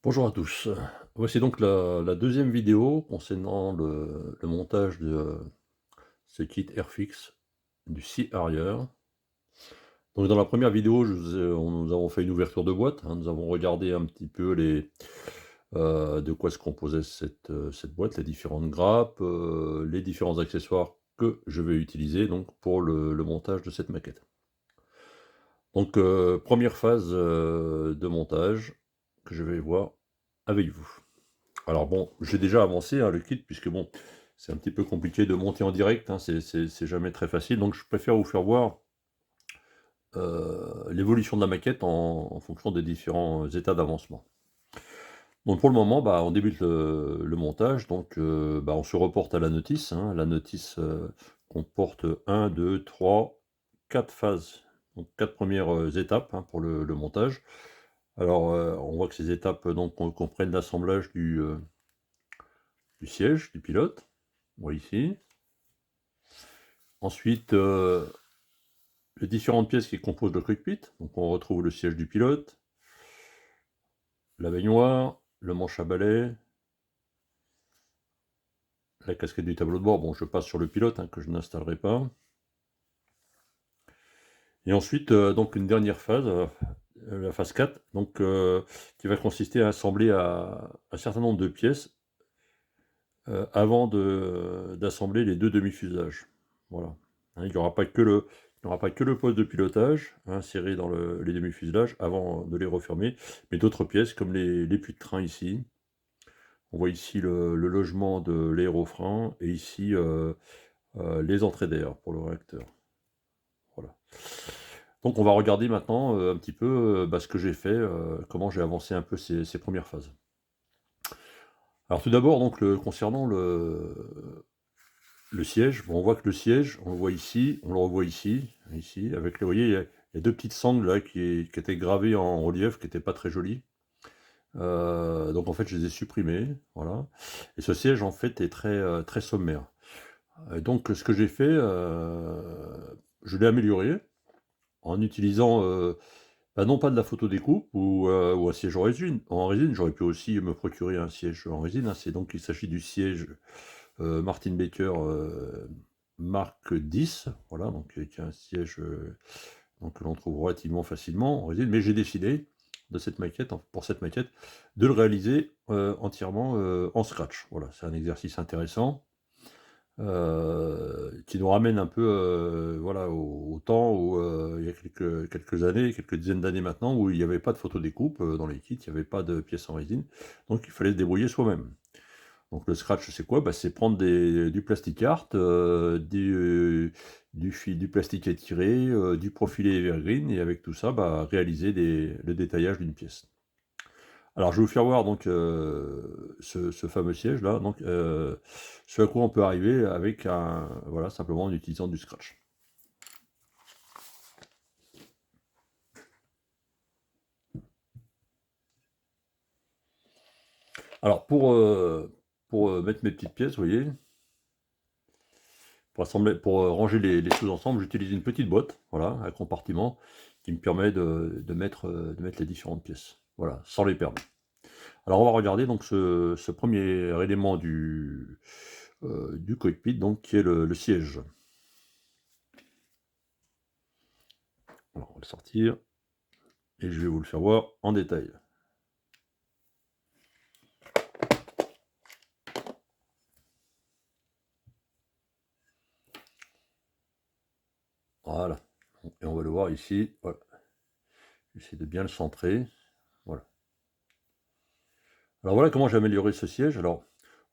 Bonjour à tous. Voici donc la deuxième vidéo concernant le montage de ce kit Airfix du Sea Harrier. Donc dans la première vidéo, nous avons fait une ouverture de boîte, hein. Nous avons regardé un petit peu de quoi se composait cette boîte, les différentes grappes, les différents accessoires que je vais utiliser donc pour le montage de cette maquette. Donc, première phase, de montage que je vais voir avec vous. Alors bon, j'ai déjà avancé, hein, le kit puisque bon, c'est un petit peu compliqué de monter en direct, hein, c'est jamais très facile, donc je préfère vous faire voir, l'évolution de la maquette en fonction des différents états d'avancement. Donc pour le moment, bah, on débute le montage, donc bah, on se reporte à la notice, hein. La notice, comporte 1, 2, 3, 4 phases, donc 4 premières étapes, hein, pour le montage. Alors, on voit que ces étapes donc comprennent l'assemblage du siège du pilote, on voit ici. Ensuite, les différentes pièces qui composent le cockpit. Donc on retrouve le siège du pilote, la baignoire, le manche à balai, la casquette du tableau de bord. Bon, je passe sur le pilote, hein, que je n'installerai pas. Et ensuite, donc une dernière phase, la phase 4, donc, qui va consister à assembler un certain nombre de pièces avant d'assembler les deux demi-fuselages. Voilà. Hein, il n'y aura pas que le poste de pilotage inséré dans les demi-fuselages avant de les refermer, mais d'autres pièces comme les puits de train ici. On voit ici le logement de l'aérofrein et ici les entrées d'air pour le réacteur. Voilà. Donc on va regarder maintenant un petit peu bah, ce que j'ai fait, comment j'ai avancé un peu ces premières phases. Alors tout d'abord, donc concernant le siège, bon, on voit que le siège, on le voit ici, on le revoit ici, ici, avec, vous voyez, il y a deux petites sangles là qui étaient gravées en relief, qui n'étaient pas très jolies. Donc en fait, je les ai supprimées, voilà. Et ce siège, en fait, est très sommaire. Donc ce que j'ai fait, je l'ai amélioré en utilisant, bah, non pas de la photodécoupe ou un siège en résine. J'aurais pu aussi me procurer un siège en résine, hein. C'est donc il s'agit du siège Martin Baker Mark 10, voilà, donc qui est un siège donc, que l'on trouve relativement facilement en résine, mais j'ai décidé pour cette maquette, de le réaliser entièrement en scratch. Voilà, c'est un exercice intéressant qui nous ramène un peu voilà, au temps où il y a quelques années, quelques dizaines d'années maintenant, où il n'y avait pas de photodécoupe dans les kits, il n'y avait pas de pièces en résine, donc il fallait se débrouiller soi-même. Donc le scratch, c'est quoi? Bah, c'est prendre du plastic art, du plastique étiré, du profilé evergreen, et avec tout ça, bah, réaliser le détaillage d'une pièce. Alors je vais vous faire voir donc ce fameux siège là, donc ce à quoi on peut arriver avec voilà, simplement en utilisant du scratch. Alors pour mettre mes petites pièces, vous voyez, pour ranger les choses ensemble, j'utilise une petite boîte, voilà, un compartiment qui me permet de mettre les différentes pièces, voilà, sans les perdre. Alors on va regarder donc ce premier élément du cockpit, donc qui est le siège. Alors on va le sortir et je vais vous le faire voir en détail. Voilà, et on va le voir ici, voilà. J'essaie de bien le centrer, voilà. Alors voilà comment j'ai amélioré ce siège. Alors,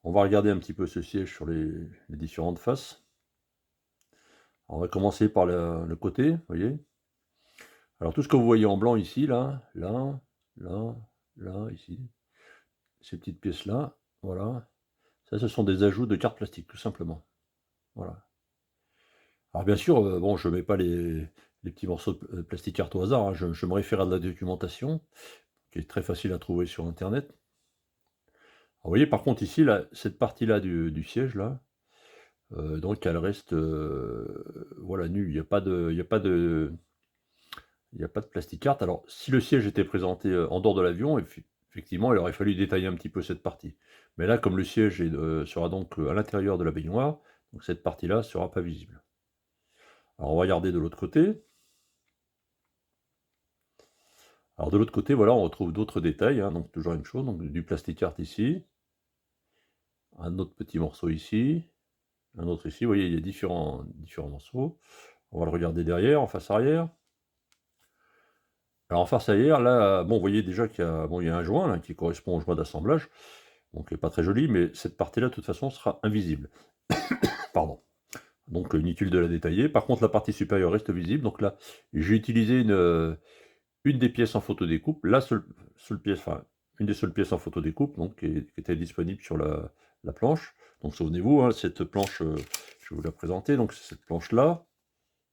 on va regarder un petit peu ce siège sur les différentes faces. Alors, on va commencer par le côté, vous voyez. Alors tout ce que vous voyez en blanc ici, là, ici, ces petites pièces-là, voilà. Ça, ce sont des ajouts de cartes plastiques, tout simplement. Voilà. Alors bien sûr, bon, je ne mets pas les petits morceaux de plastique art au hasard, hein. Je me réfère à de la documentation, qui est très facile à trouver sur internet. Alors, vous voyez par contre ici, là, cette partie-là du siège, là, donc elle reste voilà, nue. Il n'y a pas de plastic art. Alors si le siège était présenté en dehors de l'avion, effectivement, il aurait fallu détailler un petit peu cette partie. Mais là, comme le siège sera donc à l'intérieur de la baignoire, donc cette partie-là ne sera pas visible. Alors on va regarder de l'autre côté. Alors de l'autre côté, voilà, on retrouve d'autres détails, hein, donc toujours la même chose, donc du plastic art ici, un autre petit morceau ici, un autre ici, vous voyez, il y a différents morceaux. On va le regarder derrière, en face arrière. Alors en face arrière, là, bon, vous voyez déjà qu'il y a, bon, il y a un joint là, qui correspond au joint d'assemblage, donc qui n'est pas très joli, mais cette partie-là, de toute façon, sera invisible. Pardon. Donc inutile de la détailler. Par contre, la partie supérieure reste visible. Donc là, j'ai utilisé une des pièces en photo-découpe, la seule pièce, enfin, une des seules pièces en photo-découpe, donc qui était disponible sur la planche. Donc souvenez-vous, hein, cette planche, je vais vous la présenter. Donc c'est cette planche-là.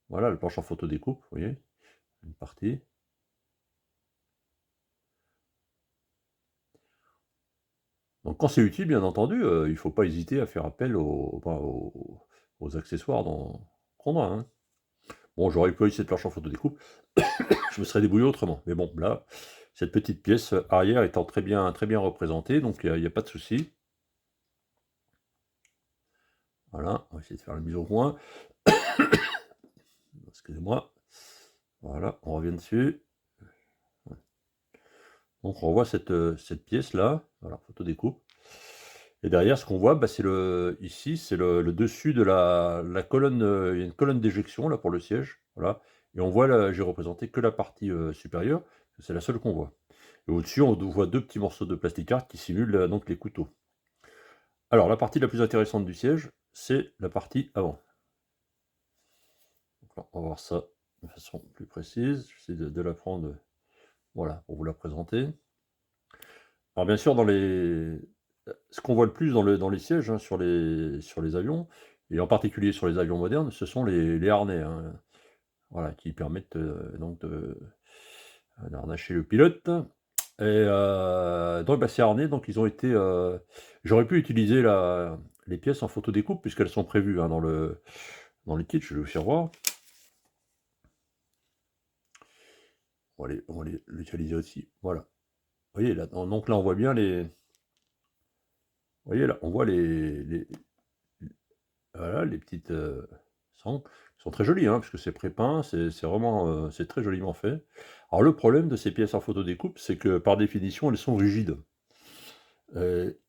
Voilà, la planche en photo-découpe, vous voyez, une partie. Donc quand c'est utile, bien entendu, il ne faut pas hésiter à faire appel aux accessoires qu'on a, hein. Bon, j'aurais pu cette planche en photo-découpe, je me serais débrouillé autrement. Mais bon, là, cette petite pièce arrière étant très bien représentée, donc il n'y a pas de souci. Voilà, on va essayer de faire la mise au point. Excusez-moi. Voilà, on revient dessus. Donc on voit cette pièce-là, voilà, photo-découpe. Et derrière, ce qu'on voit, bah, ici, c'est le dessus de la colonne, il y a une colonne d'éjection là pour le siège, voilà. Et on voit là, j'ai représenté que la partie supérieure, c'est la seule qu'on voit. Et au-dessus, on voit deux petits morceaux de plastic art qui simulent donc les couteaux. Alors, la partie la plus intéressante du siège, c'est la partie avant. Donc là, on va voir ça de façon plus précise. J'essaie de la prendre, voilà, pour vous la présenter. Alors bien sûr, ce qu'on voit le plus dans les sièges, hein, sur les avions, et en particulier sur les avions modernes, ce sont les harnais, hein, voilà, qui permettent donc d'harnacher le pilote. Et donc bah, ces harnais, donc ils ont été. J'aurais pu utiliser les pièces en photo découpe puisqu'elles sont prévues, hein, dans les kits. Je vais vous faire voir. On va les l'utiliser aussi. Voilà. Vous voyez là, donc là on voit bien les. Vous voyez là, on voit voilà, les petites sangles. Elles sont très jolies, hein, parce que c'est prépeint, c'est vraiment c'est très joliment fait. Alors le problème de ces pièces en photo découpe, c'est que par définition, elles sont rigides.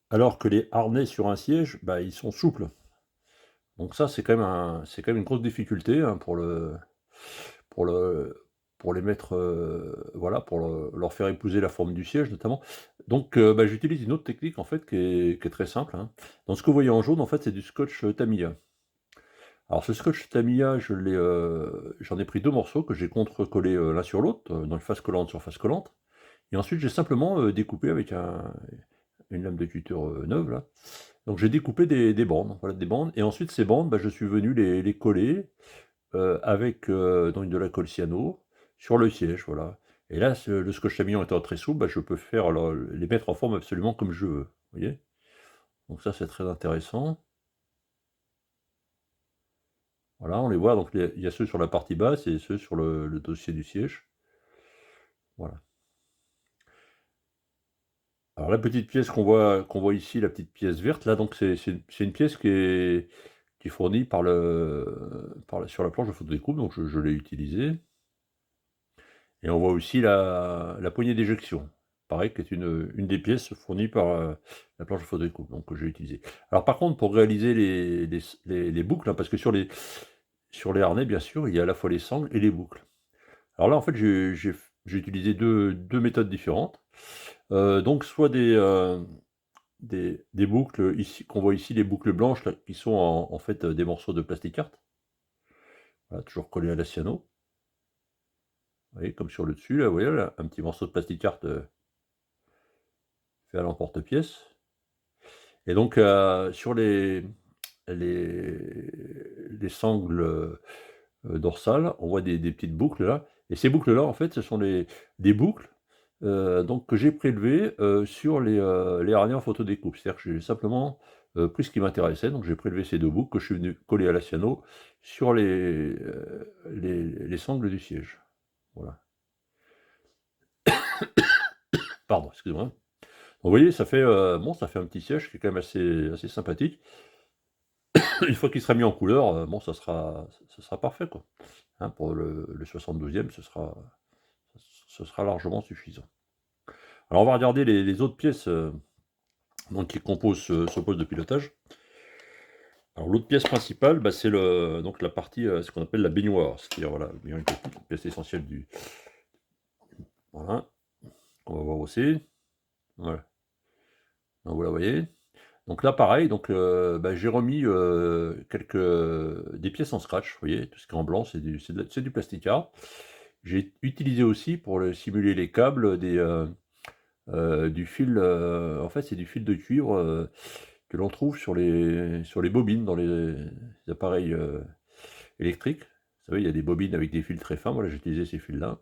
Alors que les harnais sur un siège, bah, ils sont souples. Donc ça, c'est quand même une grosse difficulté, hein, pour pour les mettre, voilà, pour leur faire épouser la forme du siège notamment. Donc, bah, j'utilise une autre technique en fait qui est très simple, hein. Dans ce que vous voyez en jaune, en fait, c'est du scotch Tamiya. Alors ce scotch Tamiya, j'en ai pris deux morceaux que j'ai contre-collés l'un sur l'autre, donc face collante sur face collante. Et ensuite, j'ai simplement découpé avec une lame de cutter neuve là. Donc j'ai découpé des bandes, voilà, des bandes. Et ensuite ces bandes, bah, je suis venu les coller avec donc de la colle cyano sur le siège, voilà. Et là, le scotch Tamiya étant très souple, bah, je peux faire les mettre en forme absolument comme je veux. Vous voyez? Donc ça, c'est très intéressant. Voilà, on les voit, donc il y a ceux sur la partie basse et ceux sur le dossier du siège. Voilà. Alors la petite pièce qu'on voit ici, la petite pièce verte, là, donc c'est une pièce qui est fournie sur la planche de photo découpe, donc je l'ai utilisée. Et on voit aussi la poignée d'éjection, pareil, qui est une des pièces fournies par la planche de photo découpe, donc que j'ai utilisée. Alors par contre, pour réaliser les boucles, hein, parce que sur les harnais, bien sûr, il y a à la fois les sangles et les boucles. Alors là, en fait, j'ai utilisé deux méthodes différentes. Donc soit des boucles ici qu'on voit ici, les boucles blanches là, qui sont en fait des morceaux de plastic art. Voilà, toujours collés à la cyano. Vous voyez, comme sur le dessus, là, vous voyez, là, un petit morceau de plastic art fait à l'emporte-pièce. Et donc sur les sangles dorsales, on voit des petites boucles là. Et ces boucles-là, en fait, ce sont des boucles donc que j'ai prélevées sur les harnais en photo découpe. C'est-à-dire que j'ai simplement pris ce qui m'intéressait, donc j'ai prélevé ces deux boucles que je suis venu coller à la cyano sur les sangles du siège. Voilà. Pardon, excusez-moi. Vous voyez, bon, ça fait un petit siège qui est quand même assez sympathique. Une fois qu'il sera mis en couleur, bon, ça sera parfait, quoi. Hein, pour le 72e, ce sera largement suffisant. Alors, on va regarder les autres pièces donc, qui composent ce poste de pilotage. Alors, l'autre pièce principale, bah, c'est donc la partie, ce qu'on appelle la baignoire. C'est-à-dire, voilà, la baignoire est une pièce essentielle du. Voilà, on va voir aussi. Voilà, donc, vous la voyez. Donc là, pareil, donc, bah, j'ai remis des pièces en scratch, vous voyez, tout ce qui est en blanc, c'est du plasticart. J'ai utilisé aussi pour simuler les câbles du fil, en fait, c'est du fil de cuivre que l'on trouve sur les bobines dans les appareils électriques. Vous savez, il y a des bobines avec des fils très fins. Voilà, j'ai utilisé ces fils-là.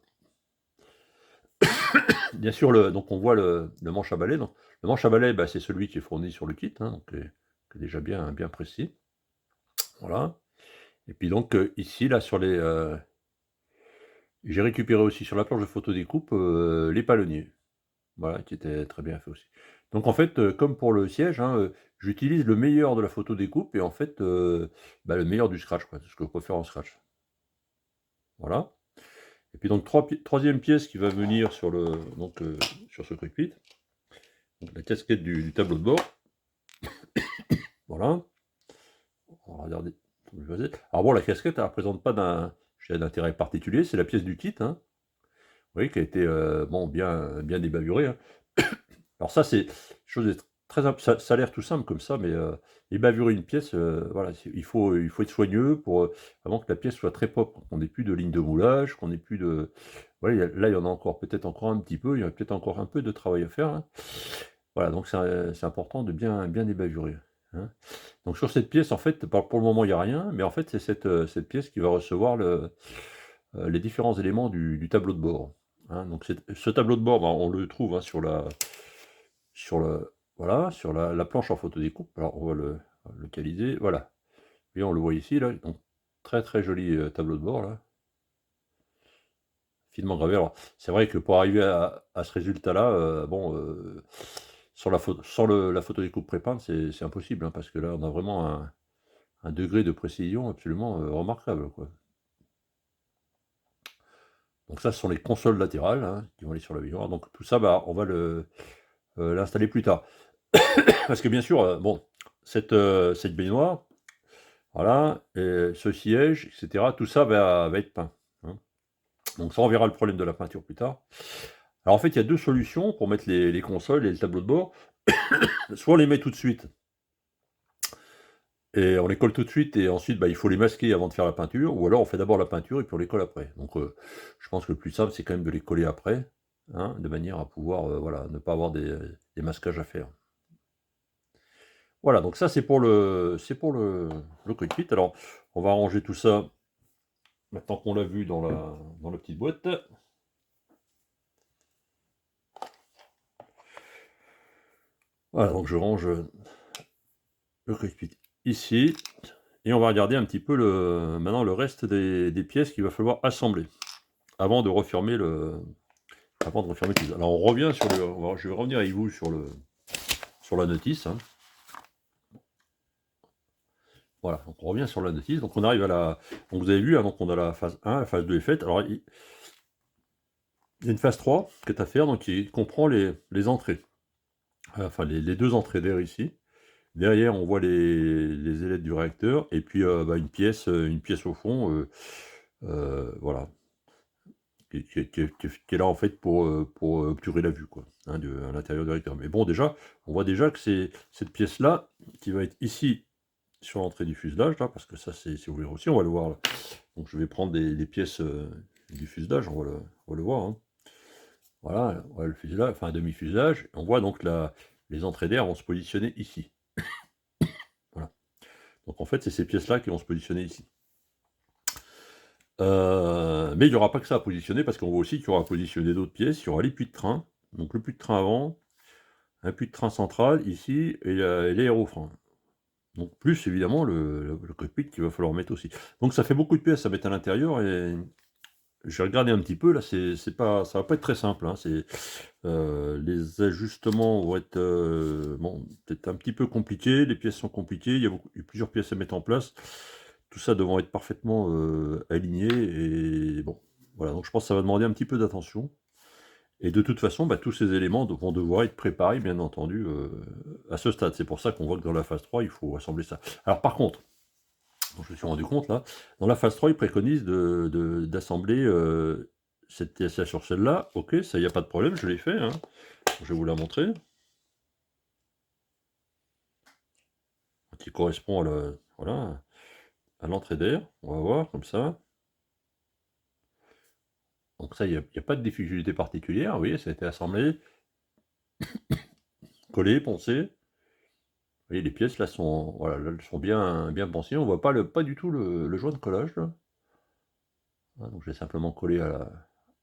Bien sûr, donc on voit le manche à balai. Donc, le manche à balai, bah, c'est celui qui est fourni sur le kit, hein, donc, qui est déjà bien précis. Voilà. Et puis donc, ici, là, j'ai récupéré aussi sur la planche de photodécoupe les palonniers. Voilà, qui étaient très bien faits aussi. Donc en fait, comme pour le siège, hein, j'utilise le meilleur de la photo-découpe et en fait, bah, le meilleur du scratch, quoi, ce que je peux faire en scratch. Voilà. Et puis donc troisième pièce qui va venir sur ce cockpit, donc la casquette du tableau de bord. Voilà. On va regarder. Alors bon, la casquette, elle ne représente pas d'intérêt particulier, c'est la pièce du kit, hein. Vous voyez, qui a été bon, bien débavurée, hein. Alors ça, c'est chose de très ça a l'air tout simple comme ça, mais ébavurer une pièce, voilà, il faut être soigneux pour, vraiment que la pièce soit très propre, qu'on n'ait plus de ligne de moulage, qu'on n'ait plus de voilà, là, il y en a peut-être encore un petit peu, il y a peut-être encore un peu de travail à faire, hein. Voilà, donc c'est important de bien ébavurer, hein. Donc sur cette pièce, en fait, pour le moment, il y a rien, mais en fait, c'est cette pièce qui va recevoir les différents éléments du tableau de bord, hein. Donc ce tableau de bord, bah, on le trouve, hein, voilà, sur la planche en photodécoupe. Alors on va le localiser, voilà. Et on le voit ici, là, donc très joli tableau de bord, là, finement gravé. Alors c'est vrai que pour arriver à ce résultat-là, bon, sans la photodécoupe prépeinte, c'est impossible, hein, parce que là, on a vraiment un degré de précision absolument remarquable, quoi. Donc ça, ce sont les consoles latérales, hein, qui vont aller sur la baignoire. Donc tout ça, bah, on va l'installer plus tard. Parce que bien sûr, bon, cette baignoire, voilà, ce siège, et cetera, tout ça va être peint, hein. Donc ça, on verra le problème de la peinture plus tard. Alors en fait, il y a 2 solutions pour mettre les consoles et le tableau de bord. Soit on les met tout de suite et on les colle tout de suite et ensuite, bah, il faut les masquer avant de faire la peinture, ou alors on fait d'abord la peinture et puis on les colle après. Donc je pense que le plus simple, c'est quand même de les coller après, hein, de manière à pouvoir, voilà, ne pas avoir des masquages à faire. Voilà, donc ça c'est pour le cockpit. Alors, on va ranger tout ça maintenant qu'on l'a vu dans la petite boîte. Voilà, donc je range le cockpit ici. Et on va regarder un petit peu maintenant le reste des pièces qu'il va falloir assembler avant de refermer tout ça. Alors on revient je vais revenir avec vous sur la notice, hein. Voilà, donc on revient sur la notice. Donc on arrive donc vous avez vu, hein, donc on a la phase 1, la phase 2 est faite. Alors il y a une phase 3 qui est à faire, donc qui comprend les entrées. Enfin les 2 entrées d'air ici. Derrière, on voit les ailettes du réacteur et puis bah, une pièce au fond, voilà, qui est là en fait pour obturer la vue, quoi, hein, à l'intérieur du réacteur. Mais bon, déjà, on voit déjà que c'est cette pièce-là qui va être ici sur l'entrée du fuselage, là, parce que ça c'est ouvert aussi, on va le voir là. Donc je vais prendre les pièces du fuselage, on va le voir, hein. Voilà, le fuselage, enfin un demi-fuselage. On voit donc les entrées d'air vont se positionner ici. Voilà. Donc en fait, c'est ces pièces-là qui vont se positionner ici. Mais il n'y aura pas que ça à positionner, parce qu'on voit aussi qu'il y aura positionné d'autres pièces. Il y aura les puits de train, donc le puits de train avant, un puits de train central ici, et les aérofreins. Donc plus évidemment le cockpit qu'il va falloir mettre aussi. Donc ça fait beaucoup de pièces à mettre à l'intérieur, et j'ai regardé un petit peu là, c'est pas ça va pas être très simple, hein. Les ajustements vont être, bon, peut-être un petit peu compliqués, les pièces sont compliquées, il y a plusieurs pièces à mettre en place. Tout ça devant être parfaitement, aligné et bon, voilà, donc je pense que ça va demander un petit peu d'attention et de toute façon, bah, tous ces éléments vont devoir être préparés, bien entendu, à ce stade. C'est pour ça qu'on voit que dans la phase 3, il faut assembler ça. Alors par contre, dont je me suis rendu compte là, dans la phase 3, ils préconisent d'assembler, cette pièce-là sur celle-là. OK, ça, il y a pas de problème, je l'ai fait, hein. Je vais vous la montrer. Qui correspond à la voilà, à l'entrée d'air. On va voir comme ça. Donc ça, il y a pas de difficulté particulière, vous voyez, ça a été assemblé, collé, poncé. Vous voyez, les pièces là sont voilà, là, elles sont bien poncées. On voit pas du tout le joint de collage là. Hein, donc j'ai simplement collé à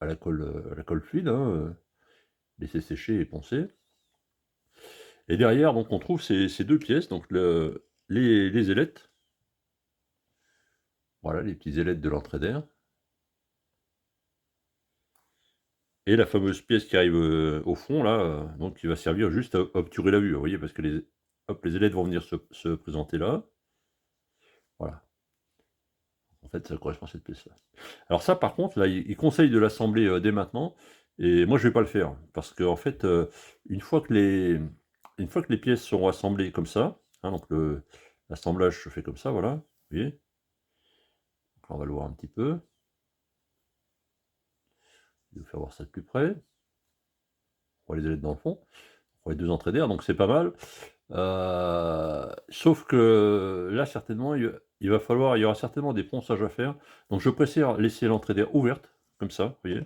la colle fluide, hein, laissé sécher et poncer. Et derrière, donc on trouve ces 2 pièces, donc les ailettes. Voilà, les petites ailettes de l'entrée d'air. Et la fameuse pièce qui arrive, au fond là, donc qui va servir juste à obturer la vue, vous voyez? Parce que les ailettes vont venir se présenter là. Voilà. En fait, ça correspond à cette pièce-là. Alors ça, par contre, là, ils conseillent de l'assembler, dès maintenant et moi, je vais pas le faire. Parce qu'en fait, une fois que les pièces seront assemblées comme ça, hein, donc l'assemblage se fait comme ça, voilà, vous voyez? Donc là, on va le voir un petit peu. Je vais vous faire voir ça de plus près. On voit les ailettes dans le fond. On voit les 2 entrées d'air, donc c'est pas mal. Sauf que là, certainement, il y aura certainement des ponçages à faire. Donc je préfère laisser l'entrée d'air ouverte, comme ça, vous voyez?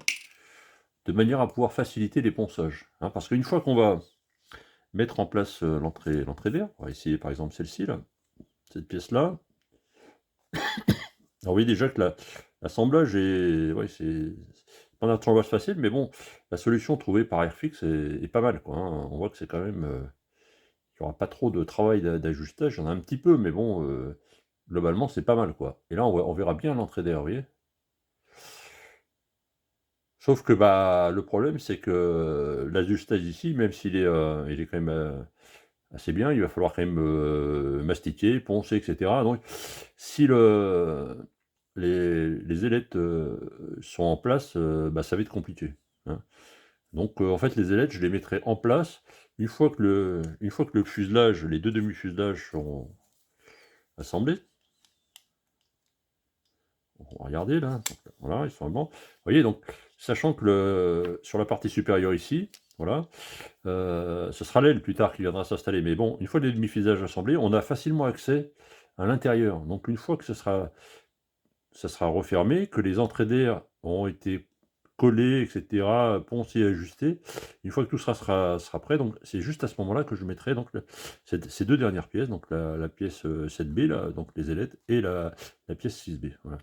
De manière à pouvoir faciliter les ponçages, hein. Parce qu'une fois qu'on va mettre en place, l'entrée d'air, on va essayer par exemple celle-ci là, cette pièce-là. Alors vous voyez déjà que l'assemblage est ouais, c'est pas un assemblage facile, mais bon, la solution trouvée par Airfix est pas mal, quoi, hein. On voit que c'est quand même, il y aura pas trop de travail d'ajustage, il y en a un petit peu, mais bon, globalement, c'est pas mal, quoi. Et là, on verra bien l'entrée d'air, vous voyez? Sauf que, bah, le problème, c'est que l'ajustage ici, même s'il est, il est quand même, assez bien, il va falloir quand même, mastiquer, poncer et cetera. Donc si les ailettes, sont en place, bah, ça va être compliqué, hein. Donc en fait, les ailettes, je les mettrai en place une fois que le fuselage, les 2 demi-fuselages seront assemblés. On va regarder là, donc, voilà, ils sont bons. Vous voyez donc, sachant que sur la partie supérieure ici, voilà, ce sera l'aile plus tard qui viendra s'installer. Mais bon, une fois les demi-fusages assemblés, on a facilement accès à l'intérieur. Donc une fois que ça sera refermé, que les entrées d'air auront été collées, et cetera, poncées, ajustées, une fois que tout sera prêt, donc c'est juste à ce moment-là que je mettrai donc ces 2 dernières pièces, donc la pièce, 7B là, donc les ailettes et la pièce 6B, voilà.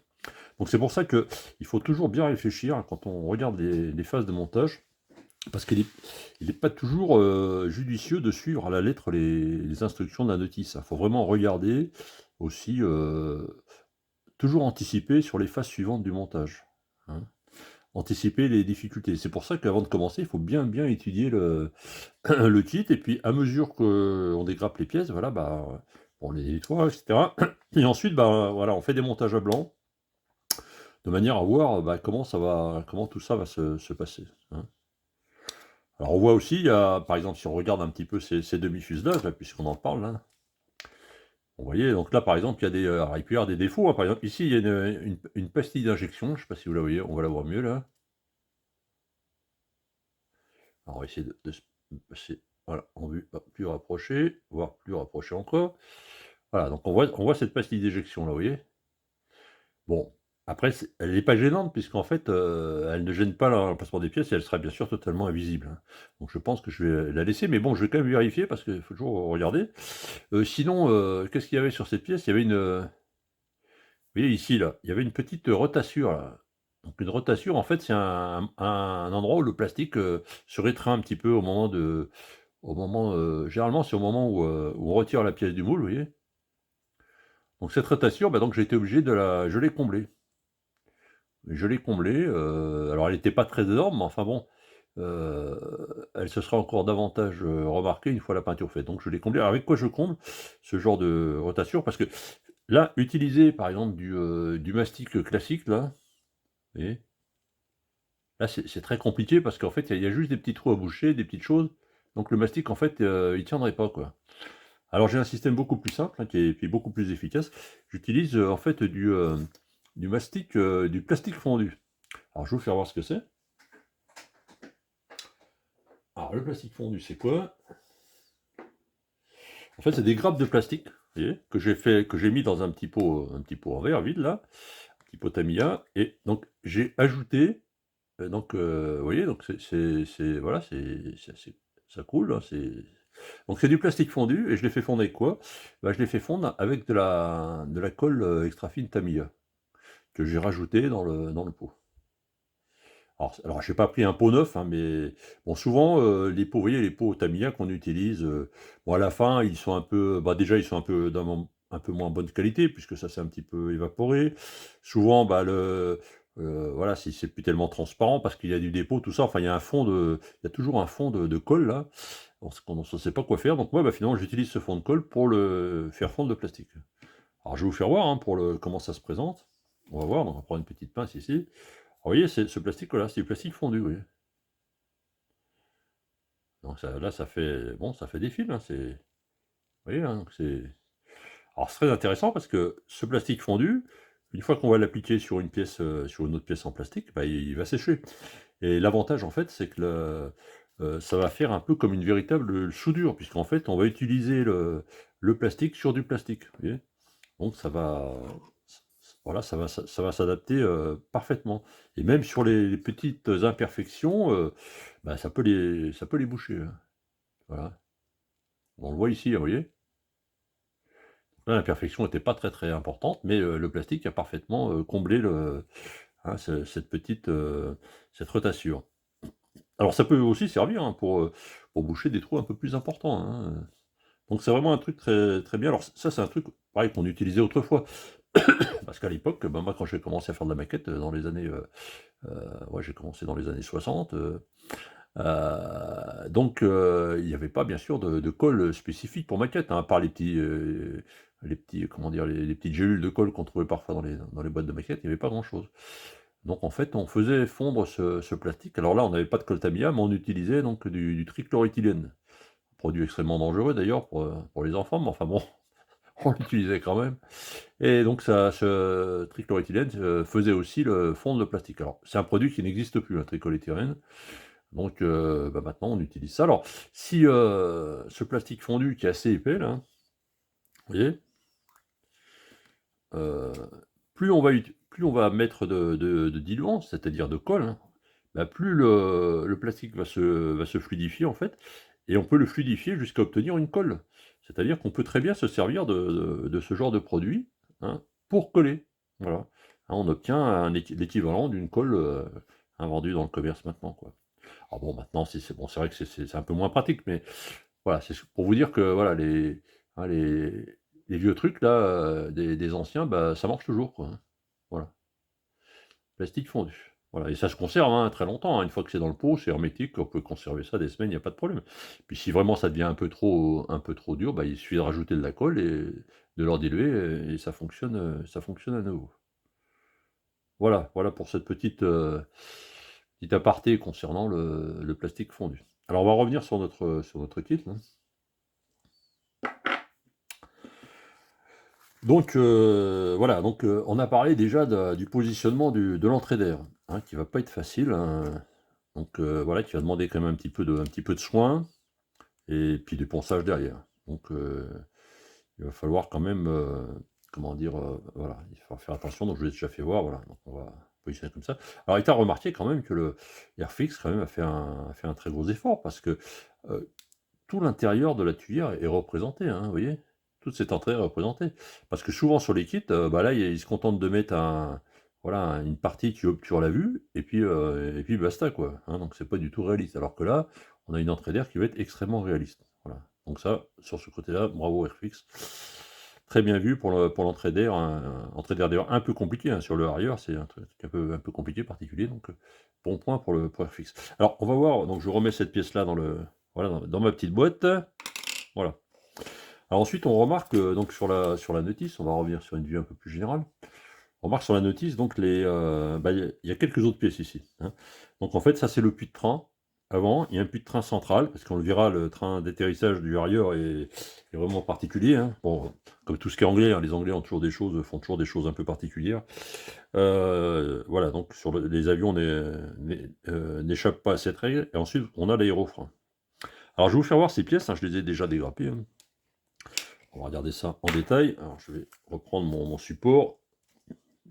Donc c'est pour ça qu'il faut toujours bien réfléchir quand on regarde les phases de montage, parce qu'il est pas toujours, judicieux de suivre à la lettre les instructions d'un notice. Il faut vraiment regarder aussi, toujours anticiper sur les phases suivantes du montage, hein. Anticiper les difficultés. C'est pour ça qu'avant de commencer, il faut bien étudier le kit et puis à mesure qu'on dégrappe les pièces, voilà, bah, on les nettoie et cetera et ensuite, bah, voilà, on fait des montages à blanc de manière à voir, bah, comment tout ça va se passer, hein. Alors on voit aussi, il y a par exemple, si on regarde un petit peu ces demi-fuselages là, puisqu'on en parle là, vous voyez, donc là par exemple, il y a alors il peut y avoir des défauts, hein. Par exemple, ici, il y a une pastille d'injection, je ne sais pas si vous la voyez, on va la voir mieux là. Alors on va essayer de se passer, voilà, en vue, hop, plus rapproché, voire plus rapproché encore. Voilà, donc on voit cette pastille d'éjection là, vous voyez? Bon, après elle n'est pas gênante puisqu'en fait, elle ne gêne pas l'emplacement des pièces et elle sera bien sûr totalement invisible, hein. Donc je pense que je vais la laisser, mais bon, je vais quand même vérifier parce qu'il faut toujours regarder. Sinon, qu'est-ce qu'il y avait sur cette pièce? Il y avait vous voyez ici là, il y avait une petite rotature là. Donc une rotature en fait, c'est un endroit où le plastique, se rétreint un petit peu généralement c'est au moment où on retire la pièce du moule, vous voyez? Donc cette rotation, bah, donc j'ai été obligé je l'ai comblée. je l'ai comblée, alors elle n'était pas très énorme, mais enfin bon, elle se sera encore davantage, remarquée une fois la peinture faite. Donc je l'ai comblée. Alors avec quoi je comble ce genre de rotation? Parce que là, utiliser par exemple du mastic, classique là, vous voyez? Là, c'est très compliqué parce qu'en fait, il y a juste des petits trous à boucher, des petites choses. Donc le mastic, en fait, il tiendrait pas, quoi. Alors j'ai un système beaucoup plus simple, hein, qui est puis beaucoup plus efficace. J'utilise, en fait, du mastic, du plastique fondu. Alors je vais vous faire voir ce que c'est. Alors le plastique fondu, c'est quoi? En fait, c'est des grappes de plastique, vous voyez, que j'ai mis dans un petit pot en verre vide là, un petit pot Tamiya, et donc j'ai ajouté, vous voyez, donc voilà, ça coule, hein, donc c'est du plastique fondu, et je l'ai fait fondre avec quoi? Bah, je l'ai fait fondre avec de la colle, extra fine Tamiya, que j'ai rajouté dans le pot. Alors j'ai pas pris un pot neuf, hein, mais bon, souvent, les pots, vous voyez, les pots Tamiya qu'on utilise, bon, à la fin, ils sont un peu, bah, déjà, ils sont un peu moins bonne qualité, puisque ça s'est un petit peu évaporé. Souvent, bah, voilà, si c'est plus tellement transparent parce qu'il y a du dépôt, tout ça, enfin, il y a toujours un fond de colle là, on ne sait pas quoi faire. Donc moi, bah, finalement, j'utilise ce fond de colle pour le faire fondre le plastique. Alors je vais vous faire voir, hein, comment ça se présente. On va voir, donc on va prendre une petite pince ici. Vous voyez, ce plastique, voilà, c'est du plastique fondu, oui. Donc là, ça fait des fils, hein, vous voyez, hein, donc alors c'est très intéressant parce que ce plastique fondu, une fois qu'on va l'appliquer sur une pièce, sur une autre pièce en plastique, bah, il va sécher. Et l'avantage, en fait, c'est que ça va faire un peu comme une véritable soudure, puisqu'en fait, on va utiliser le plastique sur du plastique, vous voyez. Donc voilà, ça va s'adapter, parfaitement, et même sur les petites imperfections, bah, ça peut les boucher, hein. Voilà. On le voit ici, vous voyez? Là, l'imperfection n'était pas très, très importante, mais le plastique a parfaitement, comblé cette petite, cette rotation. Alors ça peut aussi servir, hein, pour boucher des trous un peu plus importants, hein. Donc c'est vraiment un truc très, très bien. Alors ça, c'est un truc, pareil, qu'on utilisait autrefois. Parce qu'à l'époque, bah, moi, quand j'ai commencé à faire de la maquette, dans les années, ouais, j'ai commencé dans les années 60, donc il n'y avait pas, bien sûr, de colle spécifique pour maquette, hein, à part les petits, comment dire? Les petites gélules de colle qu'on trouvait parfois dans les boîtes de maquette, il n'y avait pas grand-chose. Donc en fait, on faisait fondre ce plastique. Alors là, on n'avait pas de colle Tamiya, mais on utilisait donc du trichloroéthylène. Produit extrêmement dangereux d'ailleurs pour les enfants, mais enfin bon, on l'utilisait quand même. Et donc ce trichloroéthylène, faisait aussi le fondre le plastique. Alors c'est un produit qui n'existe plus, hein, trichloroéthylène. Donc bah, maintenant on utilise ça. Alors si, ce plastique fondu qui est assez épais là, vous voyez? Heu, plus on va mettre de diluant, c'est-à-dire de colle, hein, bah, plus le plastique va se fluidifier en fait, et on peut le fluidifier jusqu'à obtenir une colle. C'est-à-dire qu'on peut très bien se servir de ce genre de produit, hein, pour coller. Voilà. Hein, on obtient l'équivalent d'une colle, hein, vendue dans le commerce maintenant, quoi. Alors bon, maintenant, si c'est bon, c'est vrai que c'est un peu moins pratique, mais voilà, c'est pour vous dire que voilà, hein, les vieux trucs là, des anciens, bah, ça marche toujours, quoi, hein. Voilà, plastique fondu. Voilà, et ça se conserve, hein, très longtemps, hein. Une fois que c'est dans le pot, c'est hermétique, on peut conserver ça des semaines, il y a pas de problème. Puis si vraiment ça devient un peu trop dur, bah, il suffit de rajouter de la colle et de leur diluer, et ça fonctionne à nouveau. Voilà, voilà pour cette petite aparté concernant le plastique fondu. Alors on va revenir sur notre kit, là. Donc voilà, donc on a parlé déjà du positionnement de l'entrée d'air, hein, qui va pas être facile, hein, donc voilà, qui va demander quand même un petit peu de soin, et puis du ponçage derrière. Donc il va falloir quand même, comment dire? Voilà, il faut faire attention, donc je vous ai déjà fait voir, voilà, donc on va positionner comme ça. Alors il t'a remarqué quand même que le Airfix quand même a fait un très gros effort, parce que, heu, tout l'intérieur de la tuyère est représenté, hein, vous voyez? Toute cette entrée est représentée. Parce que souvent sur les kits, bah, là, ils se contentent de mettre une partie qui obture la vue, et puis basta, quoi, hein, donc c'est pas du tout réaliste. Alors que là, on a une entrée d'air qui va être extrêmement réaliste. Voilà. Donc ça, sur ce côté-là, bravo Airfix. très bien vu pour l'entrée d'air, entrée d'air d'ailleurs un peu compliqué, hein, sur le arrière, c'est un truc un peu compliqué, particulier, donc bon point pour le pour Airfix. Alors on va voir, donc je remets cette pièce-là voilà, dans ma petite boîte, voilà. Alors ensuite on remarque, donc sur la notice, on va revenir sur une vue un peu plus générale. On remarque sur la notice donc il y a quelques autres pièces ici, hein. Donc en fait ça c'est le puits de train. Avant, il y a un puits de train central, parce qu'on le verra, le train d'atterrissage du Harrier est vraiment particulier, hein. Bon, comme tout ce qui est anglais, hein, les Anglais font toujours des choses un peu particulières. Voilà, donc les avions n'échappent pas à cette règle. Et ensuite, on a l'aérofrein. Alors je vais vous faire voir ces pièces, hein, je les ai déjà dégrappées, hein. On va regarder ça en détail. Alors je vais reprendre mon support,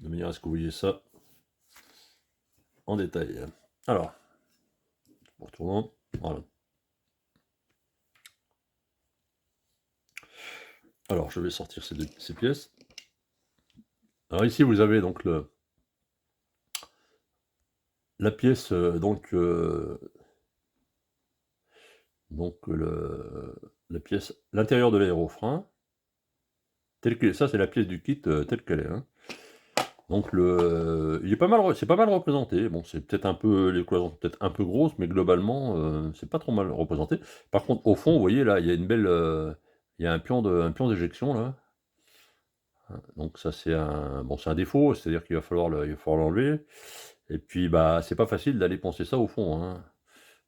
de manière à ce que vous voyez ça en détail. Alors, retournons. Voilà. Alors, je vais sortir ces pièces. Alors ici, vous avez donc la pièce, la pièce, l'intérieur de l'aérofrein, tel que ça, c'est la pièce du kit telle qu'elle est, hein. Donc il est pas mal, c'est pas mal représenté. Bon, c'est peut-être un peu les cloisons sont peut-être un peu grosses, mais globalement, c'est pas trop mal représenté. Par contre, au fond, vous voyez là, il y a une belle, il y a un pion d'éjection là. Hein, donc ça c'est un défaut, c'est-à-dire il va falloir l'enlever. Et puis bah c'est pas facile d'aller poncer ça au fond, hein.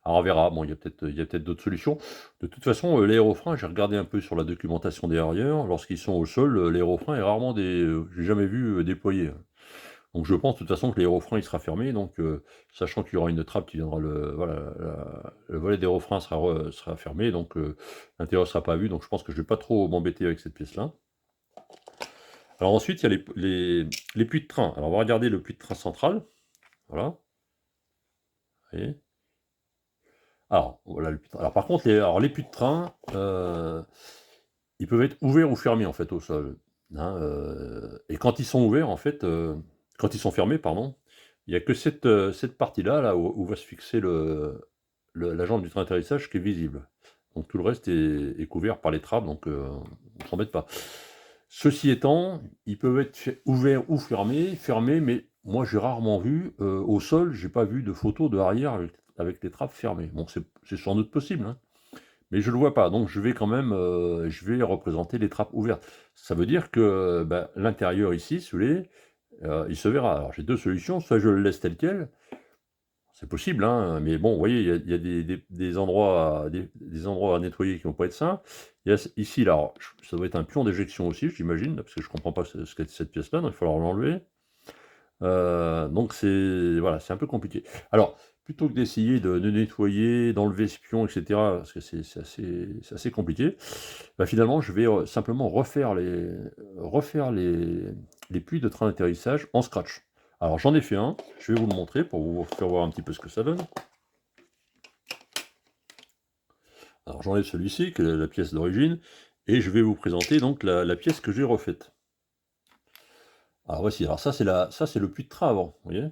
Alors on verra, bon il y a peut-être d'autres solutions. De toute façon, l'aérofrein, j'ai regardé un peu sur la documentation des Harrier, lorsqu'ils sont au sol, l'aérofrein est rarement j'ai jamais vu, déployé, hein. Donc je pense de toute façon que l'aérofrein il sera fermé, donc sachant qu'il y aura une trappe qui viendra le volet d'aérofrein sera fermé, donc l'intérieur ne sera pas vu, donc je pense que je vais pas trop m'embêter avec cette pièce-là. Alors ensuite, il y a les puits de train. Alors on va regarder le puits de train central. Voilà. Vous voyez. Alors, voilà le puits de train. Alors par contre, les puits de train, ils peuvent être ouverts ou fermés en fait au sol, hein, et quand ils sont ouverts en fait, quand ils sont fermés pardon, il n'y a que cette partie-là, là où va se fixer la jambe du train d'atterrissage qui est visible. Donc tout le reste est couvert par les trappes, donc on ne s'embête pas. Ceci étant, ils peuvent être ouverts ou fermés, mais moi j'ai rarement vu, au sol, j'ai pas vu de photos de arrière avec les trappes fermées. Bon, c'est sans doute possible, hein, mais je le vois pas, donc je vais quand même, je vais représenter les trappes ouvertes. Ça veut dire que, bah, l'intérieur ici, si vous voulez, il se verra. Alors j'ai 2 solutions, soit je le laisse tel quel, c'est possible, hein, mais bon, vous voyez, il y a des endroits à nettoyer qui vont pas être sains. Il y a ici, là, alors, ça doit être un pion d'éjection aussi, j'imagine, parce que je comprends pas ce qu'est cette pièce-là, donc il va falloir l'enlever. Donc voilà, c'est un peu compliqué. Alors, plutôt que d'essayer de nettoyer, d'enlever ce pion, et cetera, parce que c'est assez compliqué, bah, finalement, je vais, simplement refaire les puits de train d'atterrissage en scratch. Alors j'en ai fait un, je vais vous le montrer pour vous faire voir un petit peu ce que ça donne. Alors j'enlève celui-ci, qui est la pièce d'origine, et je vais vous présenter donc la pièce que j'ai refaite. Alors voici, alors ça c'est le puits de train avant, vous voyez?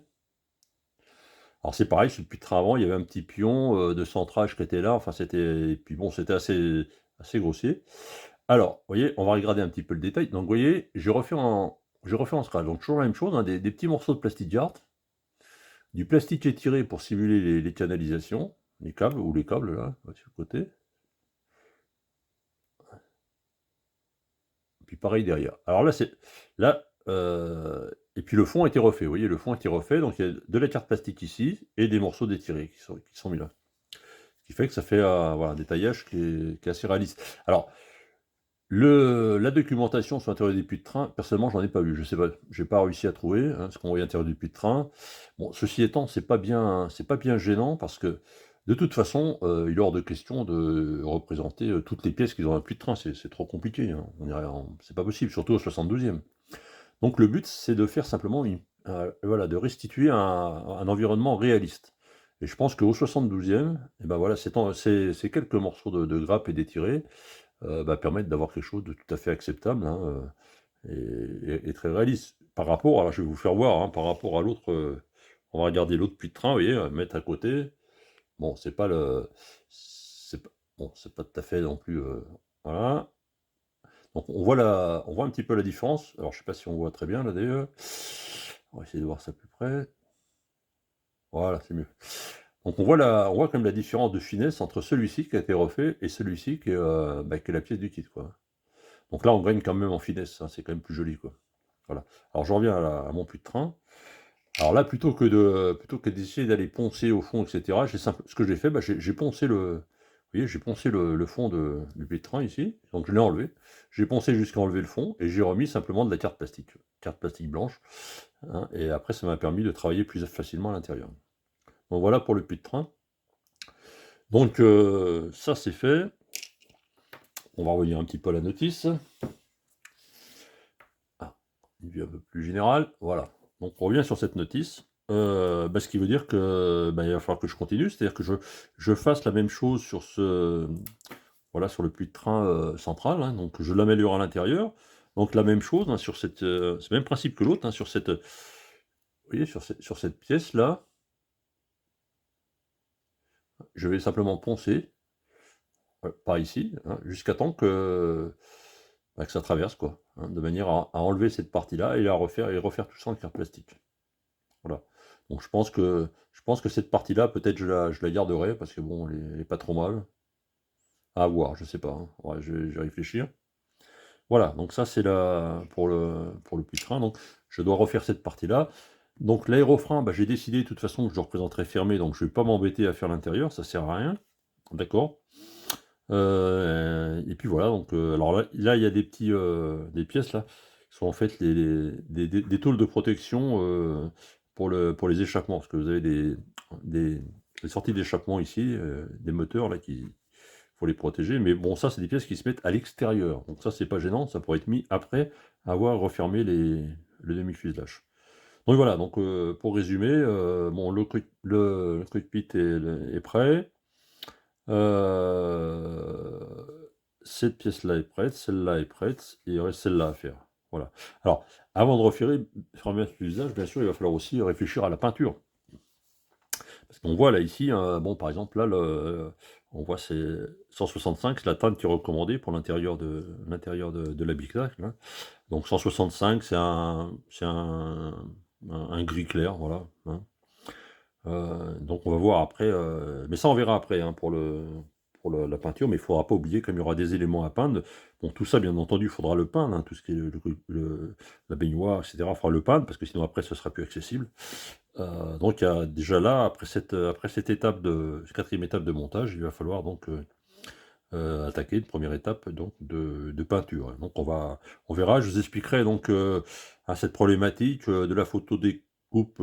Alors c'est pareil, sur le puits de train avant, il y avait un petit pion, de centrage qui était là, enfin et puis bon, c'était assez grossier. Alors, vous voyez, on va regarder un petit peu le détail. Donc vous voyez, j'ai refait en scratch, donc toujours la même chose, hein, des petits morceaux de plastique art, du plastique étiré pour simuler les canalisations, les câbles là, sur le côté. Puis pareil derrière. Alors et puis le fond a été refait, vous voyez, le fond a été refait, donc il y a de la carte plastique ici, et des morceaux d'étiré qui sont mis là. Ce qui fait que ça fait voilà, un détaillage qui est assez réaliste. Alors, la documentation sur l'intérieur des puits de train, personnellement, j'en ai pas vu. Je sais pas, j'ai pas réussi à trouver, hein, ce qu'on voit à l'intérieur du puits de train. Bon, ceci étant, c'est pas bien gênant parce que de toute façon, il est hors de question de représenter toutes les pièces qui ont un puits de train. C'est trop compliqué, hein. C'est pas possible, surtout au 72e. Donc le but, c'est de faire simplement voilà, de restituer un environnement réaliste. Et je pense qu'au 72e, et ben voilà, ces quelques morceaux de grappe et d'étiré permettent d'avoir quelque chose de tout à fait acceptable, hein, et très réaliste. Alors je vais vous faire voir, hein, par rapport à l'autre, on va regarder l'autre puits de train, vous voyez, mettre à côté. Bon, c'est pas bon, c'est pas tout à fait non plus, voilà. Donc on voit un petit peu la différence. Alors je sais pas si on voit très bien là d'ailleurs. On va essayer de voir ça plus près. Voilà, c'est mieux. Donc on voit quand même la différence de finesse entre celui-ci qui a été refait et celui-ci qui est la pièce du kit, quoi. Donc là, on gagne quand même en finesse, hein, c'est quand même plus joli, quoi. Voilà. Alors je reviens à mon puits de train. Alors là, plutôt que d'essayer d'aller poncer au fond, et cetera, ce que j'ai fait, bah, j'ai poncé vous voyez, j'ai poncé le fond du puits de train ici, donc je l'ai enlevé. J'ai poncé jusqu'à enlever le fond et j'ai remis simplement de la carte plastique blanche, hein, et après ça m'a permis de travailler plus facilement à l'intérieur. Donc voilà pour le puits de train. Donc ça c'est fait. On va revenir un petit peu à la notice. Ah, une vue un peu plus générale. Voilà. Donc on revient sur cette notice. Ce qui veut dire que il va falloir que je continue, c'est-à-dire que je fasse la même chose sur voilà, sur le puits de train central, hein, donc je l'améliore à l'intérieur. Donc la même chose, hein, c'est le même principe que l'autre, hein, vous voyez, sur cette pièce-là, je vais simplement poncer, par ici, hein, jusqu'à temps que ça traverse, quoi, hein, de manière à enlever cette partie-là et refaire tout ça en carte plastique. Voilà. Donc je pense que cette partie-là, peut-être je la garderai parce que bon, elle est pas trop mal. À voir, je sais pas, hein. Ouais, je vais réfléchir. Voilà, donc ça c'est pour le puits de train. Donc je dois refaire cette partie-là. Donc l'aérofrein, bah, j'ai décidé de toute façon que je le représenterai fermé, donc je vais pas m'embêter à faire l'intérieur, ça sert à rien. D'accord. Et puis voilà, donc alors là, il y a des pièces là, qui sont en fait des tôles de protection pour les échappements, parce que vous avez des des sorties d'échappement ici, des moteurs là qui faut les protéger. Mais bon, ça, c'est des pièces qui se mettent à l'extérieur. Donc ça, c'est pas gênant, ça pourrait être mis après avoir refermé le demi-fuselage. Donc voilà, donc pour résumer, bon, le cockpit est prêt. Cette pièce-là est prête, celle-là est prête, et il reste celle-là à faire. Voilà. Alors, avant de refermer l'usage, bien sûr, il va falloir aussi réfléchir à la peinture. Parce qu'on voit là ici, bon par exemple là, on voit c'est 165, c'est la teinte qui est recommandée pour l'intérieur de l'habitacle, hein. Donc 165, c'est un gris clair, voilà, hein. Donc on va voir après, mais ça on verra après, hein, pour la peinture, mais il ne faudra pas oublier, comme il y aura des éléments à peindre, bon tout ça bien entendu, il faudra le peindre, hein, tout ce qui est la baignoire, et cetera, il faudra le peindre, parce que sinon après ce sera plus accessible. Donc il y a déjà là, après cette quatrième étape de montage, il va falloir donc attaquer une première étape donc de peinture. Donc on verra, je vous expliquerai donc à cette problématique de la photo découpe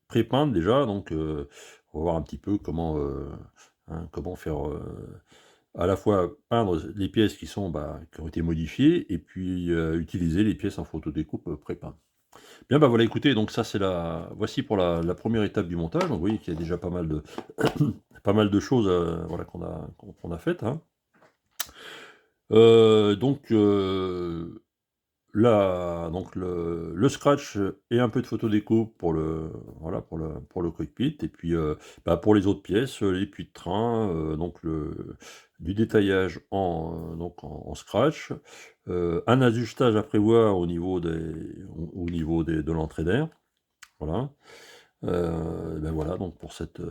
pré-peinte déjà. Donc on va voir un petit peu comment faire à la fois peindre les pièces qui ont été modifiées et puis utiliser les pièces en photo découpe pré-peintes. Bien, bah voilà, écoutez, donc ça c'est voici pour la première étape du montage. Donc vous voyez qu'il y a déjà pas mal de, pas mal de choses voilà, qu'on a faites, hein. Donc là, donc le scratch et un peu de photo déco voilà, pour le cockpit. Et puis pour les autres pièces, les puits de train, donc du détaillage en scratch, un ajustage à prévoir de l'entrée d'air. Voilà. Voilà donc pour cette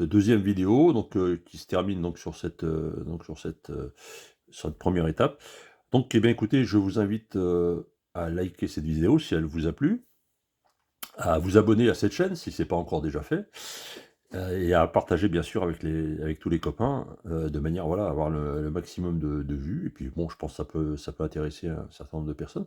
deuxième vidéo donc qui se termine donc sur cette première étape. Donc eh bien écoutez, je vous invite, à liker cette vidéo si elle vous a plu, à vous abonner à cette chaîne si ce n'est pas encore déjà fait, et à partager bien sûr avec tous les copains, de manière, voilà, à avoir le maximum de vues et puis bon, je pense que ça peut intéresser un certain nombre de personnes.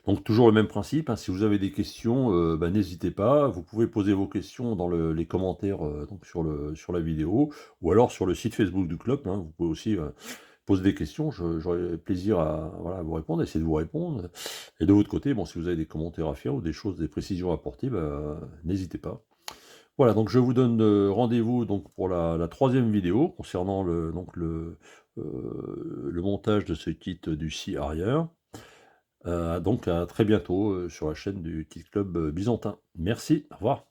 Donc toujours le même principe, hein, si vous avez des questions, n'hésitez pas, vous pouvez poser vos questions dans les commentaires, donc sur la vidéo ou alors sur le site Facebook du club, hein. Vous pouvez aussi, poser des questions, j'aurai plaisir voilà, à vous répondre, essayer de vous répondre. Et de votre côté, bon, si vous avez des commentaires à faire ou des précisions à apporter, n'hésitez pas. Voilà, donc je vous donne rendez-vous donc pour la troisième vidéo concernant le montage de ce kit du scie arrière. Donc à très bientôt sur la chaîne du Kit Club Byzantin. Merci, au revoir.